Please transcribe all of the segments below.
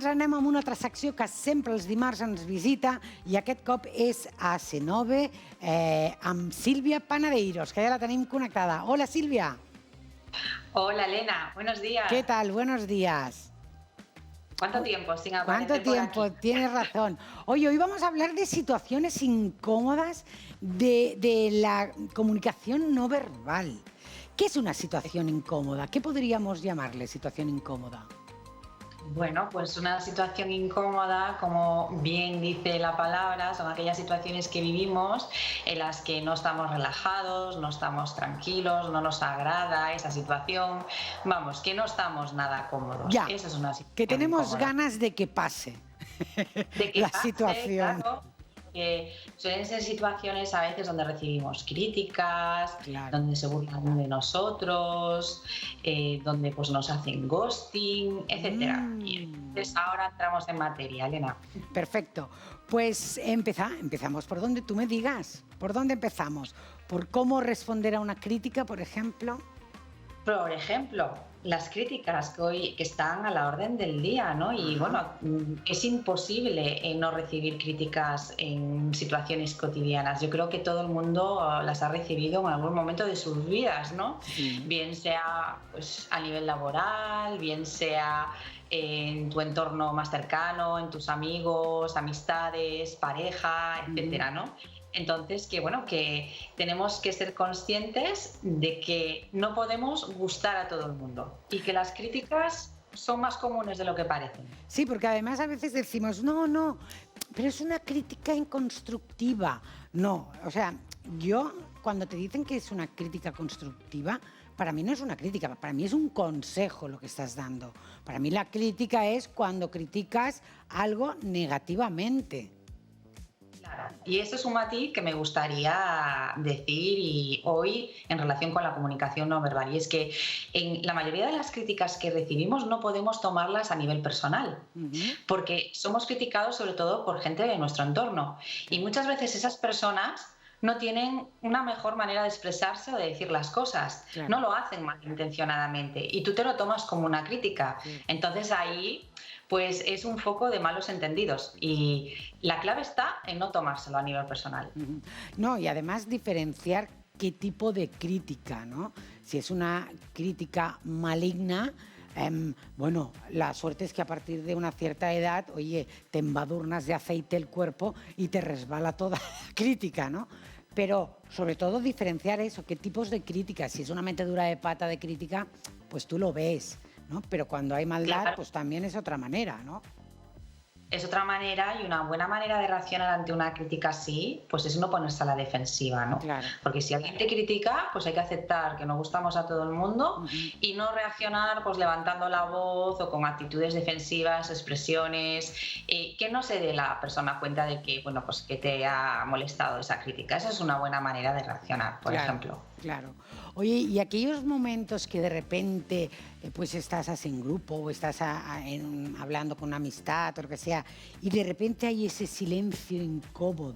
Abans anem amb una altra secció que sempre els dimarts ens visita i aquest cop és a C9 amb Sílvia Panadeiros, que ja la tenim connectada. Hola, Sílvia. Hola, Elena. Buenos días. ¿Qué tal? Buenos días. ¿Cuánto tiempo sin aparecer ¿Cuánto tiempo? por aquí? Tienes razón. Oye, hoy vamos a hablar de situaciones incómodas de la comunicación no verbal. ¿Qué es una situación incómoda? ¿Qué podríamos llamarle situación incómoda? Bueno, pues una situación incómoda, como bien dice la palabra, son aquellas situaciones que vivimos en las que no estamos relajados, no estamos tranquilos, no nos agrada esa situación, vamos, que no estamos nada cómodos. Ya, Esa es una situación que tenemos incómoda. ganas de que pase De que la pase, situación. claro, que suelen ser situaciones a veces donde recibimos críticas, Claro. donde se burlan de nosotros, donde pues nos hacen ghosting, etcétera. Y entonces ahora entramos en materia, Elena. Perfecto. Pues empezamos por donde tú me digas. ¿Por dónde empezamos? ¿Por cómo responder a una crítica, por ejemplo? Por ejemplo, las críticas que están a la orden del día, ¿no? Y bueno, es imposible no recibir críticas en situaciones cotidianas. Yo creo que todo el mundo las ha recibido en algún momento de sus vidas, ¿no? Sí. Bien sea pues, a nivel laboral, bien sea en tu entorno más cercano, en tus amigos, amistades, pareja, etcétera, ¿no? Entonces, que tenemos que ser conscientes de que no podemos gustar a todo el mundo y que las críticas son más comunes de lo que parecen. Sí, porque además a veces decimos, no, pero es una crítica inconstructiva. No, o sea, cuando te dicen que es una crítica constructiva, para mí no es una crítica, para mí es un consejo lo que estás dando. Para mí la crítica es cuando criticas algo negativamente. Claro. Y eso es un matiz que me gustaría decir y hoy en relación con la comunicación no verbal. Y es que en la mayoría de las críticas que recibimos no podemos tomarlas a nivel personal, porque somos criticados sobre todo por gente de nuestro entorno. Y muchas veces esas personas no tienen una mejor manera de expresarse o de decir las cosas. Claro. No lo hacen malintencionadamente y tú te lo tomas como una crítica. Entonces ahí pues es un foco de malos entendidos y la clave está en no tomárselo a nivel personal. No, y además diferenciar qué tipo de crítica, ¿no? Si es una crítica maligna, bueno, la suerte es que a partir de una cierta edad, oye, te embadurnas de aceite el cuerpo y te resbala toda la crítica, ¿no? Pero sobre todo diferenciar eso, qué tipos de críticas. Si es una metedura de pata de crítica, pues tú lo ves, ¿no? Pero cuando hay maldad, Claro. pues también es otra manera, ¿no? Es otra manera y una buena manera de reaccionar ante una crítica así, pues es no ponerse a la defensiva, ¿no? Claro. Porque si alguien te critica, pues hay que aceptar que no gustamos a todo el mundo y no reaccionar pues levantando la voz o con actitudes defensivas, expresiones, que no se dé la persona cuenta de que, bueno, pues que te ha molestado esa crítica. Esa es una buena manera de reaccionar, por ejemplo. Claro. Oye, y aquellos momentos que de repente pues estás así en grupo o estás hablando con una amistad o lo que sea y de repente hay ese silencio incómodo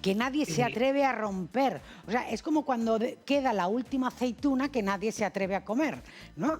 que nadie se atreve a romper. O sea, es como cuando queda la última aceituna que nadie se atreve a comer, ¿no?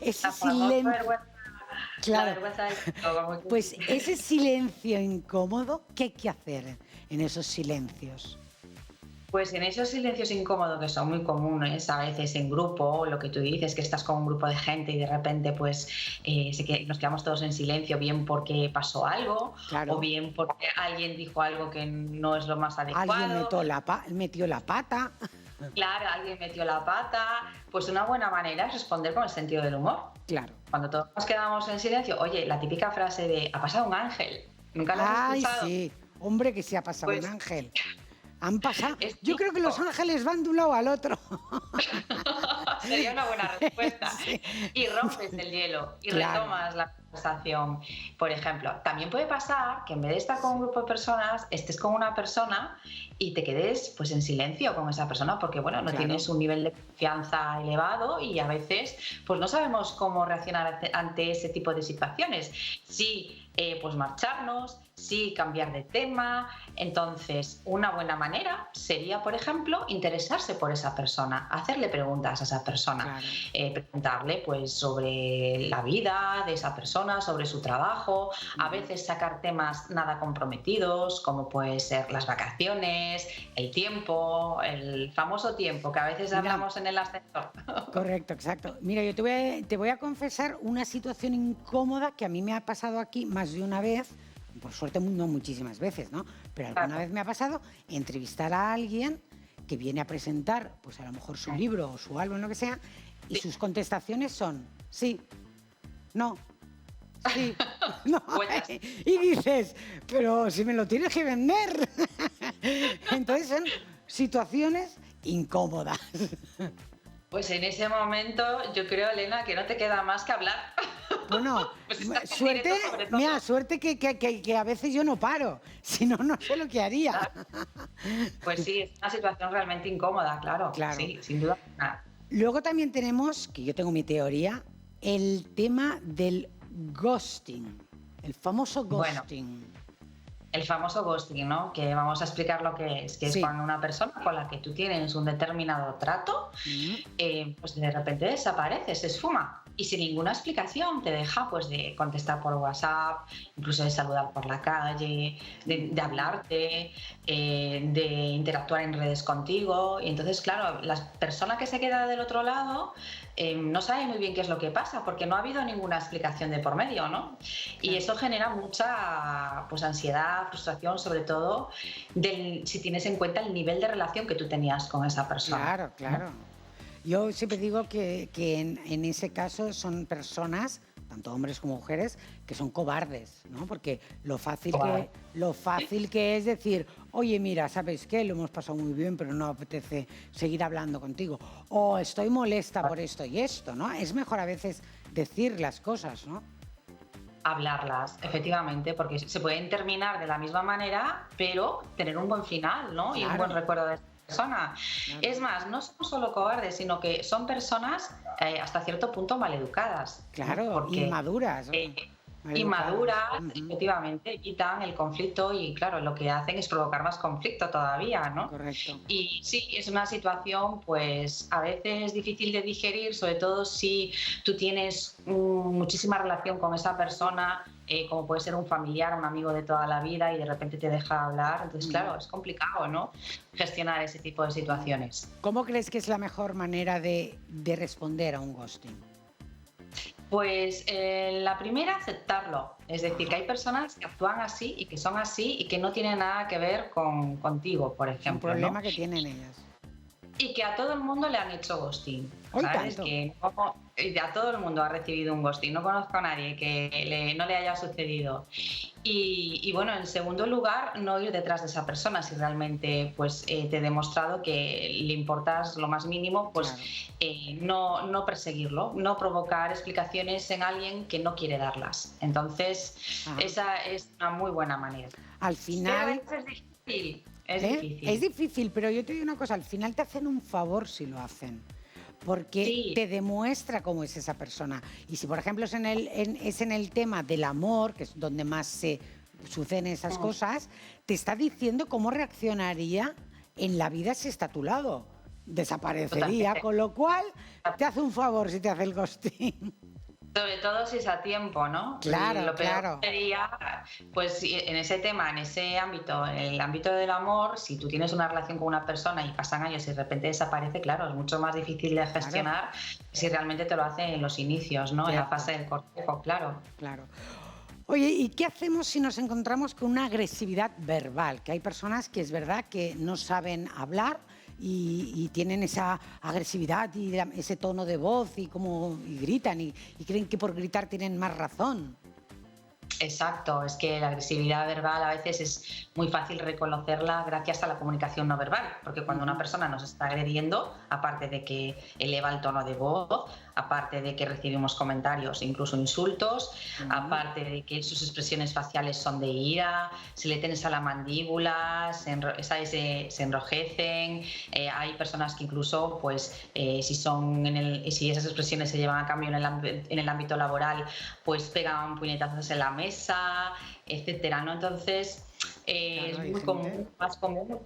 Ese silencio... Claro. Pues ese silencio incómodo, ¿qué hay que hacer en esos silencios? Pues en esos silencios incómodos que son muy comunes a veces en grupo, lo que tú dices, que estás con un grupo de gente y de repente pues nos quedamos todos en silencio, bien porque pasó algo, Claro. o bien porque alguien dijo algo que no es lo más adecuado. Alguien metió la pata. Claro, alguien metió la pata. Pues una buena manera es responder con el sentido del humor. Claro. Cuando todos nos quedamos en silencio, oye, la típica frase de ¿ha pasado un ángel? ¿Nunca la has escuchado? Sí, hombre, que se ha pasado Pues, un ángel. Han pasado. es Yo creo que los ángeles van de un lado al otro. Sería una buena respuesta. Sí. Y rompes el hielo y Claro. retomas la conversación. Por ejemplo, también puede pasar que en vez de estar con un grupo de personas, estés con una persona y te quedes pues en silencio con esa persona porque bueno, no Claro. tienes un nivel de confianza elevado y a veces pues no sabemos cómo reaccionar ante ese tipo de situaciones. Sí, pues marcharnos, sí cambiar de tema. Entonces, una buena manera sería, por ejemplo, interesarse por esa persona, hacerle preguntas a esa persona, Claro. preguntarle pues sobre la vida de esa persona, persona, sobre su trabajo, a veces sacar temas nada comprometidos, como puede ser las vacaciones, el tiempo, el famoso tiempo, que a veces Mira, hablamos en el ascensor. correcto, exacto. Mira, yo te voy a confesar una situación incómoda que a mí me ha pasado aquí más de una vez, por suerte no muchísimas veces, ¿no? Pero alguna Claro. vez me ha pasado entrevistar a alguien que viene a presentar, pues a lo mejor su libro o su álbum, lo que sea, y Sí. sus contestaciones son sí, no, sí, no. Vueltas. Y dices, pero si me lo tienes que vender. Entonces son situaciones incómodas. Pues en ese momento yo creo, Elena, que no te queda más que hablar. Bueno, Pues estás en suerte, directo sobre todo. mira, suerte que a veces yo no paro, si no, no sé lo que haría. Pues sí, es una situación realmente incómoda, claro, Claro. sí, sin duda alguna. Luego también tenemos, que yo tengo mi teoría, el tema del ghosting, el famoso Bueno, ghosting. el famoso ghosting, ¿no? Que vamos a explicar lo que es Sí. cuando una persona con la que tú tienes un determinado trato, pues de repente desaparece, se esfuma y sin ninguna explicación te deja pues de contestar por WhatsApp, incluso de saludar por la calle, de hablarte, de interactuar en redes contigo. Y entonces, claro, la persona que se queda del otro lado no sabe muy bien qué es lo que pasa porque no ha habido ninguna explicación de por medio, ¿no? Y eso genera mucha pues, ansiedad, frustración, sobre todo si tienes en cuenta el nivel de relación que tú tenías con esa persona. Claro, claro. ¿No? Yo siempre digo que en ese caso son personas, tanto hombres como mujeres, que son cobardes, ¿no? Porque Cobarde. lo fácil que es decir, oye, mira, ¿sabes qué? Lo hemos pasado muy bien, pero no apetece seguir hablando contigo. O estoy molesta por esto y esto, ¿no? Es mejor a veces decir las cosas, ¿no? Hablarlas, efectivamente, porque se pueden terminar de la misma manera, pero tener un buen final, ¿no? Y un buen Claro, recuerdo de esa persona. claro. Es más, no son solo cobardes, sino que son personas hasta cierto punto maleducadas, ¿no? Claro, Porque inmaduras, eh, maleducadas. inmaduras, Ujú, efectivamente, evitan el conflicto y, claro, lo que hacen es provocar más conflicto todavía, ¿no? correcto. Y sí, es una situación, pues, a veces difícil de digerir, sobre todo si tú tienes muchísima relación con esa persona, como puede ser un familiar, un amigo de toda la vida, y de repente te deja hablar. Entonces, Ujú. claro, es complicado, ¿no? Gestionar ese tipo de situaciones. ¿Cómo crees que es la mejor manera de responder a un ghosting? Pues la primera, aceptarlo. Es decir, que hay personas que actúan así y que son así y que no tienen nada que ver contigo, por Es un ejemplo, ¿no? problema que tienen ellas. Y que a todo el mundo le han hecho ghosting, Hoy ¿sabes? tanto. Que a todo el mundo ha recibido un ghosting. No conozco a nadie que no le haya sucedido. Y bueno, en segundo lugar, no ir detrás de esa persona si realmente pues, te he demostrado que le importas lo más mínimo, pues Claro. no perseguirlo, no provocar explicaciones en alguien que no quiere darlas. Entonces, Ajá. esa es una muy buena manera. Al Pero a final, veces es difícil, es ¿eh? Es difícil. difícil, pero yo te digo una cosa, al final te hacen un favor si lo hacen, porque Sí, te demuestra cómo es esa persona. Y si, por ejemplo, es en el tema del amor, que es donde más se suceden esas cosas, te está diciendo cómo reaccionaría en la vida si está a tu lado. Desaparecería, totalmente. con lo cual te hace un favor si te hace el ghosting. Sobre todo si es a tiempo, ¿no? Claro, Lo peor claro. sería, pues en ese tema, en ese ámbito, en el ámbito del amor, si tú tienes una relación con una persona y pasan años y de repente desaparece, claro, es mucho más difícil de Claro, gestionar si realmente te lo hace en los inicios, ¿no? En la cierto, fase del cortejo, claro. claro. Oye, ¿y qué hacemos si nos encontramos con una agresividad verbal? Que hay personas que es verdad que no saben hablar y tienen esa agresividad y ese tono de voz y gritan y creen que por gritar tienen más razón. Exacto, es que la agresividad verbal a veces es muy fácil reconocerla gracias a la comunicación no verbal, porque cuando una Ujú, persona nos está agrediendo, aparte de que eleva el tono de voz, aparte de que recibimos comentarios, incluso insultos, ujú. aparte de que sus expresiones faciales son de ira, se le tensa la mandíbula, ¿sabes? Se enrojecen, hay personas que incluso, pues, si esas expresiones se llevan a cambio en el ámbito laboral, pues pegan puñetazos en la mesa, etcétera, ¿no? Entonces, Claro, es hay muy gente. común, más común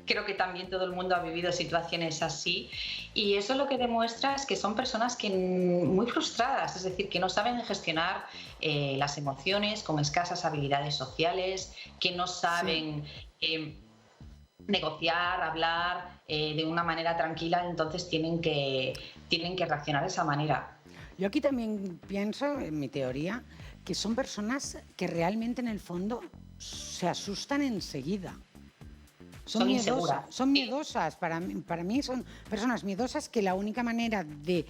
creo que también todo el mundo ha vivido situaciones así, y eso lo que demuestra es que son personas que muy frustradas, es decir, que no saben gestionar las emociones, con escasas habilidades sociales, que no saben negociar, hablar de una manera tranquila, entonces tienen que reaccionar de esa manera. Yo aquí también pienso, en mi teoría, que son personas que realmente en el fondo se asustan enseguida. Son inseguras. Son miedosas. Para mí son personas miedosas que la única manera de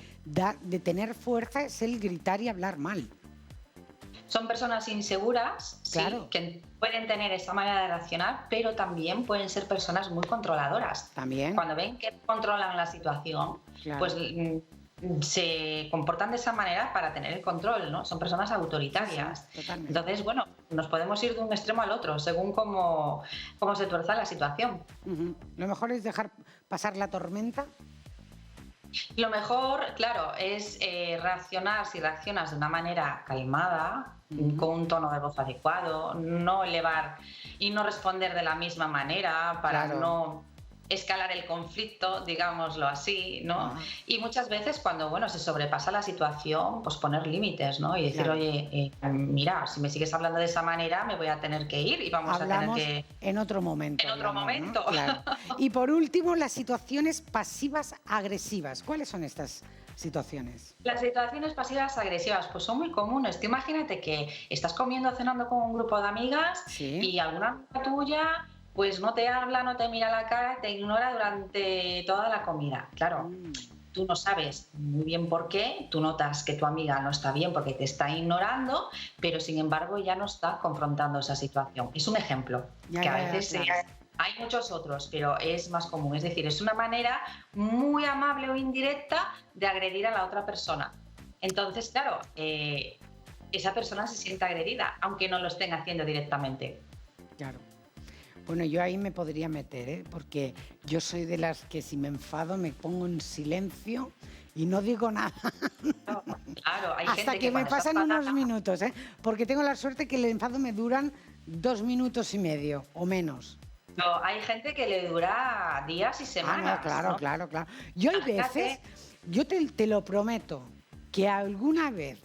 tener fuerza es el gritar y hablar mal. Son personas inseguras, claro. Sí, que pueden tener esa manera de reaccionar, pero también pueden ser personas muy controladoras. También. Cuando ven que controlan la situación, claro. pues se comportan de esa manera para tener el control, ¿no? Son personas autoritarias. Sí, totalmente. Entonces, bueno, nos podemos ir de un extremo al otro, según cómo se tuerza la situación. Lo mejor es dejar pasar la tormenta. Lo mejor, claro, es reaccionar, si reaccionas de una manera calmada, con un tono de voz adecuado, no elevar y no responder de la misma manera para no escalar el conflicto, digámoslo así, ¿no? Y muchas veces cuando, se sobrepasa la situación, pues poner límites, ¿no? Y decir, oye, mira, si me sigues hablando de esa manera, me voy a tener que ir y vamos a tener que... en otro momento. En otro momento. ¿No? Claro. Y por último, las situaciones pasivas agresivas. ¿Cuáles son estas situaciones? Las situaciones pasivas agresivas pues son muy comunes. Tú imagínate que estás comiendo, cenando con un grupo de amigas y alguna amiga tuya pues no te habla, no te mira a la cara, te ignora durante toda la comida. Claro, tú no sabes muy bien por qué, tú notas que tu amiga no está bien porque te está ignorando, pero sin embargo ya no está confrontando esa situación. Es un ejemplo, que a veces hay muchos otros, pero es más común. Es decir, es una manera muy amable o indirecta de agredir a la otra persona. Entonces, claro, esa persona se siente agredida, aunque no lo estén haciendo directamente. Claro. Bueno, yo ahí me podría meter, porque yo soy de las que si me enfado me pongo en silencio y no digo nada. Claro, hay hasta gente que me pasan unos minutos, porque tengo la suerte que el enfado me duran 2 minutos y medio o menos. No, hay gente que le dura días y semanas. Claro. Yo hay veces, yo te lo prometo, que alguna vez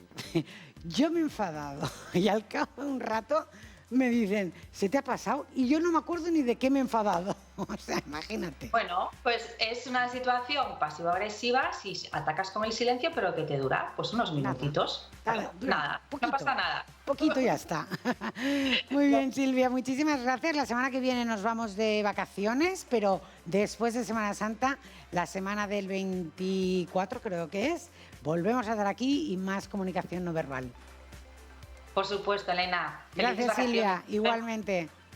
yo me he enfadado y al cabo de un rato me dicen, ¿se te ha pasado? Y yo no me acuerdo ni de qué me he enfadado. O sea, imagínate. Bueno, pues es una situación pasivo-agresiva si atacas con el silencio, pero que te dura pues unos minutitos. Nada, no pasa nada. Poquito y ya está. Muy bien, Silvia, muchísimas gracias. La semana que viene nos vamos de vacaciones, pero después de Semana Santa, la semana del 24 creo que es, volvemos a estar aquí y más comunicación no verbal. Por supuesto, Elena. Gracias, Silvia. Igualmente.